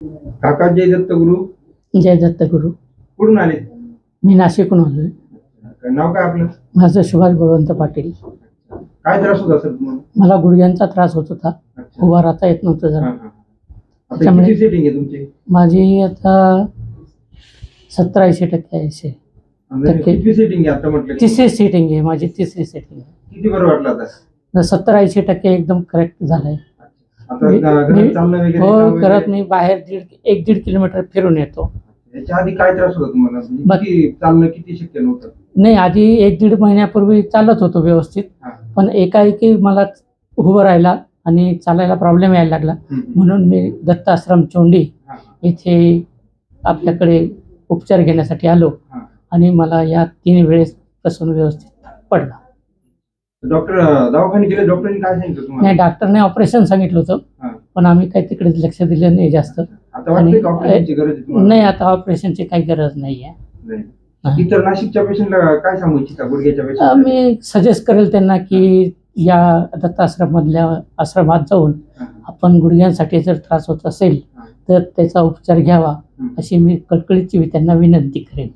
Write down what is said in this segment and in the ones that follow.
काका जय दत्तगुरु. जय दत्तगुरु. कुठून आले? मी नाशिकहून आलोय. नाव काय आपलं? माझं सुभाष बळवंत पाटील. काय त्रास होता सर तुम्हाला? मला गुडघ्यांचा त्रास होत होता. उभा राहता येत नव्हतं जरा. आता किती सेटिंग आहे तुमची? माझी आता 70-80% आहे. किती सेटिंग आहे आता म्हटलं? तिसरी सेटिंग आहे माझी. तिसरी सेटिंग आहे. किती बरं वाटलं आता? 70-80% एकदम करेक्ट झालंय. आता घरात चालणं वगैरे? हो, घरात मी बाहेर 1-1.5 किलोमीटर फिरून येतो. याच्या आधी काय त्रास होता तुम्हाला? चालणं किती शक्य नव्हतं? नाही, आधी 1-1.5 महिन्यापूर्वी चालत होतो व्यवस्थित, पण एकाएकी मला उभं राहायला आणि चालायला प्रॉब्लेम यायला लागला. म्हणून मी दत्त आश्रम चोंडी इथे आपल्याकडे उपचार घेण्यासाठी आलो आणि मला या 3 वेळेस पासून व्यवस्थित पडला. डॉक्टर दवाखाने गेले, डॉक्टरांनी काय सांगितलं तुम्हाला? नाही, डॉक्टरने ऑपरेशन सांगितलं होतं, पण आम्ही काही तिकडे लक्ष दिलं नाही जास्त. नाही, आता ऑपरेशनची काही गरज नाही आहे. इतर नाशिकच्या पेशंटला काय सांगू इच्छिता गुडघ्याच्या पेशंट? मी सजेस्ट करेल त्यांना की या दत्ताश्रममधल्या आश्रमात जाऊन आपण गुडघ्यांसाठी जर त्रास होत असेल तर त्याचा उपचार घ्यावा, अशी मी कळकळीची त्यांना विनंती करेन.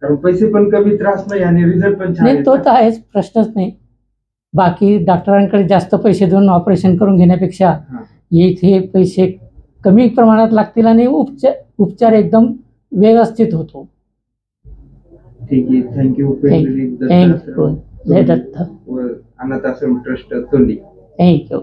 कारण पैसे पण कमी, त्रास नाही आणि रिझल्ट पण छान नाही. तो तर आहेच, प्रश्नच नाही. बाकी डॉक्टरांकडे जास्त पैसे देऊन ऑपरेशन करून घेण्यापेक्षा इथे पैसे कमी प्रमाणात लागतील आणि उपचार एकदम व्यवस्थित होतो. ठीक आहे, थँक्यू. थँक्यू. जय दत्त. अनाथ आश्रम ट्रस्ट चोंडी. थँक्यू.